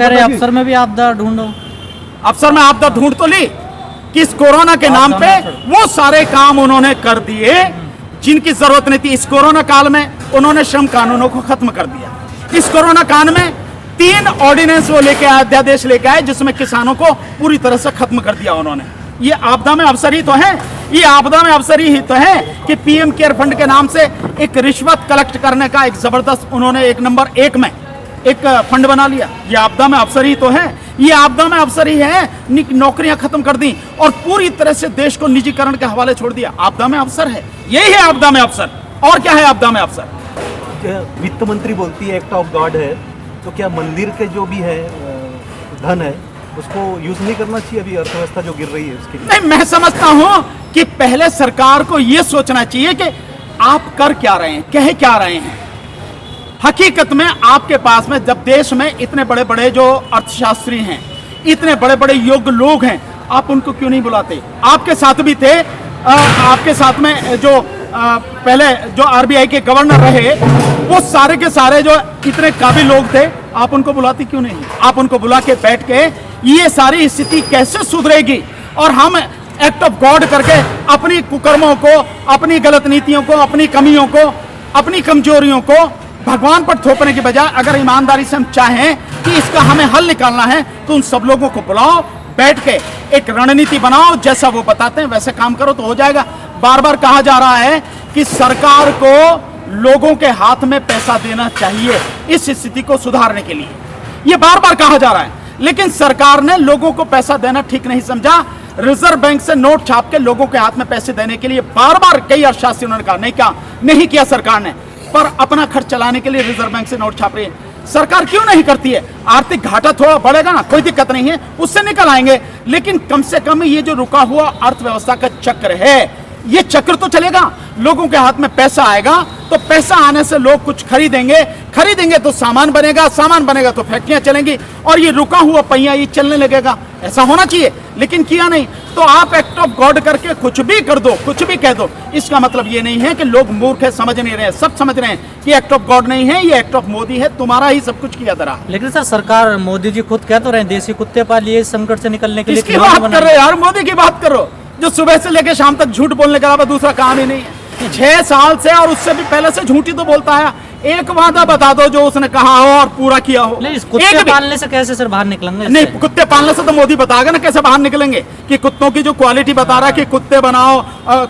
कह रहे अफसर में भी आपदा ढूंढो। अफसर में आपदा ढूंढ तो ली कि इस कोरोना के नाम पे वो सारे काम उन्होंने कर दिए जिनकी जरूरत नहीं थी। इस कोरोना काल में उन्होंने श्रम कानूनों को खत्म कर दिया। इस कोरोना काल में 3 ऑर्डिनेंस वो लेके आए, अध्यादेश लेके आए, जिसमें किसानों को पूरी तरह से खत्म कर दिया उन्होंने। ये आपदा में अफसर ही तो है, ये आपदा में अफसर ही तो है कि पीएम केयर फंड के नाम से एक रिश्वत कलेक्ट करने का एक जबरदस्त उन्होंने 1 नंबर 1 में एक फंड बना लिया। ये आपदा में अफसर ही तो है, ये आपदा में अफसर ही है। नौकरियां खत्म कर दी और पूरी तरह से देश को निजीकरण के हवाले छोड़ दिया। आपदा में अफसर है, यही है आपदा में अफसर। और क्या है आपदा में अफसर? वित्त मंत्री बोलती है एक्ट ऑफ गॉड है, तो क्या मंदिर के जो भी है धन है उसको यूज नहीं करना चाहिए अभी अर्थव्यवस्था जो गिर रही है उसके लिए? नहीं, मैं समझता हूं कि पहले सरकार को यह सोचना चाहिए कि आप कर क्या रहे हैं, कह क्या रहे हैं। हकीकत में आपके पास में जब देश में इतने बड़े बड़े जो अर्थशास्त्री हैं, इतने बड़े बड़े योग्य लोग हैं, आप उनको क्यों नहीं बुलाते? आपके साथ भी थे, आपके साथ में जो पहले जो आरबीआई के गवर्नर रहे, वो सारे के सारे जो इतने काबिल लोग थे, आप उनको बुलाते क्यों नहीं? आप उनको बुला के बैठ के ये सारी स्थिति कैसे सुधरेगी और हम एक्ट ऑफ गॉड करके अपनी कुकर्मों को, अपनी गलत नीतियों को, अपनी कमियों को, अपनी कमजोरियों को भगवान पर थोपने के बजाय अगर ईमानदारी से हम चाहें कि इसका हमें हल निकालना है तो उन सब लोगों को बुलाओ, बैठ के एक रणनीति बनाओ, जैसा वो बताते हैं वैसे काम करो तो हो जाएगा। बार बार कहा जा रहा है कि सरकार को लोगों के हाथ में पैसा देना चाहिए इस स्थिति को सुधारने के लिए, ये बार बार कहा जा रहा है, लेकिन सरकार ने लोगों को पैसा देना ठीक नहीं समझा। रिजर्व बैंक से नोट छाप के लोगों के हाथ में पैसे देने के लिए बार बार कई अर्थशास्त्री उन्होंने कहा, नहीं किया सरकार ने, पर अपना खर्च चलाने के लिए रिजर्व बैंक से नोट छाप रही है। सरकार क्यों नहीं करती है? आर्थिक घाटा थोड़ा बढ़ेगा ना, कोई दिक्कत नहीं है, उससे निकल आएंगे, लेकिन कम से कम ये जो रुका हुआ अर्थव्यवस्था का चक्र है, ये चक्र तो चलेगा। लोगों के हाथ में पैसा आएगा तो पैसा आने से लोग कुछ खरीदेंगे तो सामान बनेगा तो फैक्ट्रियां चलेंगी और ये रुका हुआ पहिया ये चलने लगेगा। ऐसा होना चाहिए, लेकिन किया नहीं। तो आप एक्ट ऑफ गॉड करके कुछ भी कर दो, कुछ भी कह दो, इसका मतलब ये नहीं है कि लोग मूर्ख है, समझ नहीं रहे, सब समझ रहे हैं कि एक्ट ऑफ गॉड नहीं है, ये एक्ट ऑफ मोदी है, तुम्हारा ही सब कुछ किया धरा। लेकिन सर सरकार, मोदी जी खुद कह तो रहे हैं देसी कुत्ते पालिए इस संकट से निकलने के लिए। किसकी बात कर रहे हो यार? मोदी की बात करो, जो सुबह से लेकर शाम तक झूठ बोलने के अलावा दूसरा काम ही नहीं है। 6 साल से और उससे भी पहले से झूठी तो बोलता है। एक वादा बता दो जो उसने कहा हो और पूरा किया हो। नहीं, कुत्ते पालने से कैसे सर बाहर निकलेंगे? नहीं, कुत्ते पालने से तो मोदी बताएगा ना कैसे बाहर निकलेंगे, कि कुत्तों की जो क्वालिटी बता रहा है कि कुत्ते बनाओ,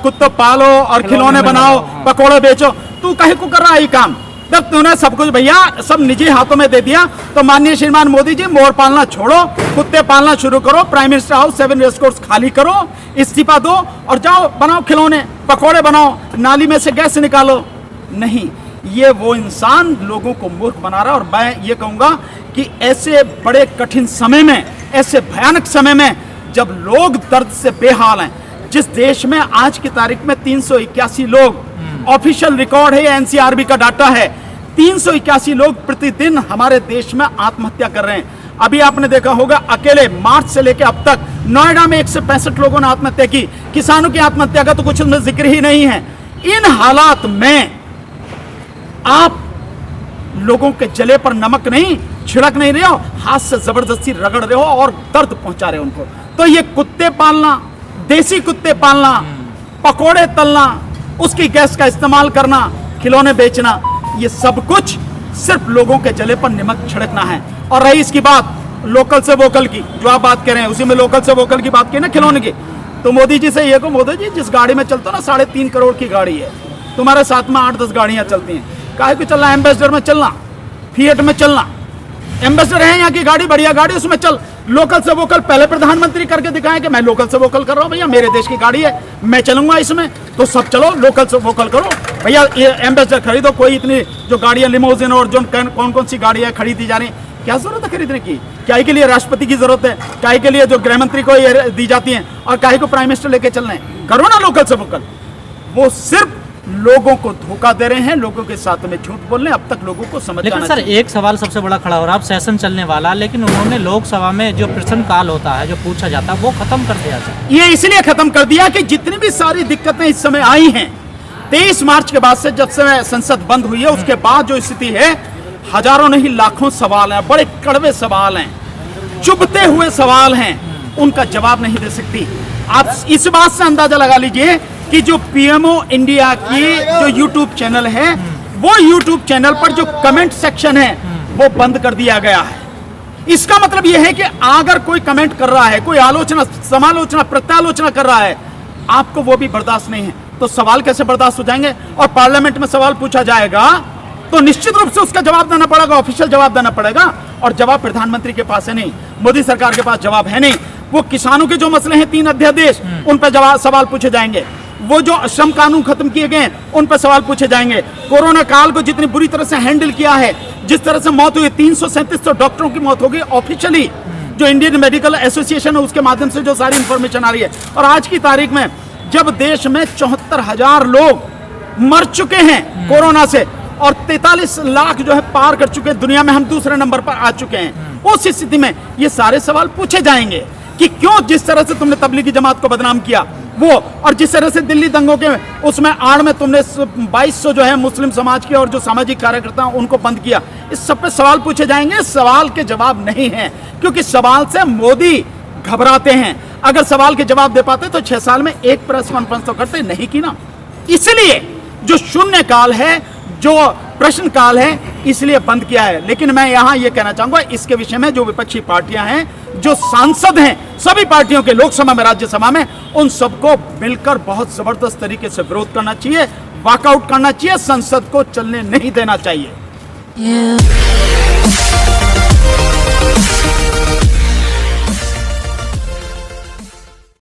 कुत्ते पालो और खिलौने बनाओ, पकौड़े बेचो, तू कहीं को कर रहा है ये काम? जब तूने सब कुछ भैया सब निजी हाथों में दे दिया तो माननीय श्रीमान मोदी जी, मोर पालना छोड़ो, कुत्ते पालना शुरू करो, prime minister house 7 race course खाली करो, इस्तीफा दो और जाओ बनाओ खिलौने, पकौड़े बनाओ, नाली में से गैस निकालो। नहीं, ये वो इंसान लोगों को मूर्ख बना रहा है। और मैं ये कहूंगा कि ऐसे बड़े कठिन समय में, ऐसे भयानक समय में जब लोग दर्द से बेहाल हैं, जिस देश में आज की तारीख में 381 लोग, ऑफिशियल रिकॉर्ड है, एनसीआरबी का डाटा है, 381 लोग प्रतिदिन हमारे देश में आत्महत्या कर रहे हैं। अभी आपने देखा होगा अकेले मार्च से लेकर अब तक नोएडा में 165 लोगों ने आत्महत्या की। किसानों की आत्महत्या का तो कुछ जिक्र ही नहीं है। इन हालात में आप लोगों के जले पर नमक नहीं छिड़क नहीं रहे हो, हाथ से जबरदस्ती रगड़ रहे हो और दर्द पहुंचा रहे हो उनको। तो ये कुत्ते पालना, देसी कुत्ते पालना, पकोड़े तलना, उसकी गैस का इस्तेमाल करना, खिलौने बेचना, ये सब कुछ सिर्फ लोगों के जले पर नमक छिड़कना है। और रही इसकी बात लोकल से वोकल की, जो आप बात कर रहे हैं उसी में लोकल से वोकल की बात की ना, खिलौने की, तो मोदी जी से ये को, मोदी जी जिस गाड़ी में चलते हो ना 3.5 करोड़ की गाड़ी है, तुम्हारे साथ में 8-10 गाड़ियां चलती हैं, काहे को चलना? एम्बेसडर में चलना, फिएट में चलना, एम्बेसडर है यहाँ की गाड़ी, बढ़िया गाड़ी, उसमें चल। लोकल से वोकल पहले प्रधानमंत्री करके दिखाएं कि मैं लोकल से वोकल कर रहा हूँ, भैया मेरे देश की गाड़ी है, मैं चलूंगा इसमें, तो सब चलो लोकल से वोकल करो भैया। ये एम्बेसडर खरीदो, कोई इतनी जो गाड़ियां लिमोजिन और जो कौन सी गाड़ियां खरीदी जा रही, क्या जरूरत है खरीदने की? क्या के लिए राष्ट्रपति की जरूरत है? क्या के लिए जो गृह मंत्री को ये दी जाती है? और क्या को प्राइम मिनिस्टर लेके चलना है? करो ना लोकल से वोकल। वो सिर्फ लोगों को धोखा दे रहे हैं, लोगों के साथ में झूठ बोल रहे हैं। अब तक लोगों को समझ लेकिन सर एक सवाल सबसे बड़ा खड़ा हो रहा है, अब सेशन चलने वाला, लेकिन उन्होंने लोकसभा में जो प्रश्न काल होता है, जो पूछा जाता है, वो खत्म कर दिया सर। ये इसलिए खत्म कर दिया कि जितनी भी सारी दिक्कतें इस समय आई हैं, 23 मार्च के बाद से जब से संसद बंद हुई है, उसके बाद जो स्थिति है, हजारों नहीं लाखों सवाल हैं, बड़े कड़वे सवाल हैं, चुभते हुए सवाल हैं, उनका जवाब नहीं दे सकती। आप इस बात से अंदाजा लगा लीजिए कि जो पीएमओ इंडिया की जो यूट्यूब चैनल है, वो यूट्यूब चैनल पर जो कमेंट सेक्शन है वो बंद कर दिया गया है। इसका मतलब यह है कि अगर कोई कमेंट कर रहा है, कोई आलोचना, समालोचना, प्रत्यालोचना कर रहा है, आपको वो भी बर्दाश्त नहीं है, तो सवाल कैसे बर्दाश्त हो जाएंगे? और पार्लियामेंट में सवाल पूछा जाएगा तो निश्चित रूप से उसका जवाब देना पड़ेगा, ऑफिशियल जवाब देना पड़ेगा। और जवाब प्रधानमंत्री के पास है नहीं, मोदी सरकार के पास जवाब है नहीं। वो किसानों के जो मसले हैं 3 अध्यादेश, उन पर जवाब सवाल पूछे जाएंगे। वो जो श्रम कानून खत्म किए गए हैं उन पर सवाल पूछे जाएंगे। कोरोना काल को जितनी बुरी तरह से हैंडल किया है, जिस तरह से मौत हुई, 337 डॉक्टरों की मौत हो गई ऑफिशियली, जो इंडियन मेडिकल एसोसिएशन है उसके माध्यम से जो सारी इंफॉर्मेशन आ रही है। और आज की तारीख में जब देश में 74,000 लोग मर चुके हैं कोरोना से और 43 लाख जो है पार कर चुके हैं, दुनिया में हम दूसरे नंबर पर आ चुके हैं, उस स्थिति में ये सारे सवाल पूछे जाएंगे कि क्यों जिस तरह से तुमने तबलीगी जमात को बदनाम किया वो, और जिस तरह से दिल्ली दंगों के उसमें आड़ में तुमने 2200 जो है मुस्लिम समाज के और जो सामाजिक कार्यकर्ता हैं उनको बंद किया, इस सब पे सवाल पूछे जाएंगे। सवाल के जवाब नहीं है, क्योंकि सवाल से मोदी घबराते हैं। अगर सवाल के जवाब दे पाते तो 6 साल में एक प्रेस कॉन्फ्रेंस तो करते, नहीं की ना। इसलिए जो शून्य काल है, जो प्रश्न काल है, इसलिए बंद किया है। लेकिन मैं यहां यह कहना चाहूंगा इसके विषय में जो विपक्षी पार्टियां हैं, जो सांसद हैं सभी पार्टियों के, लोकसभा में, राज्यसभा में, उन सबको मिलकर बहुत जबरदस्त तरीके से विरोध करना चाहिए, वॉकआउट करना चाहिए, संसद को चलने नहीं देना चाहिए।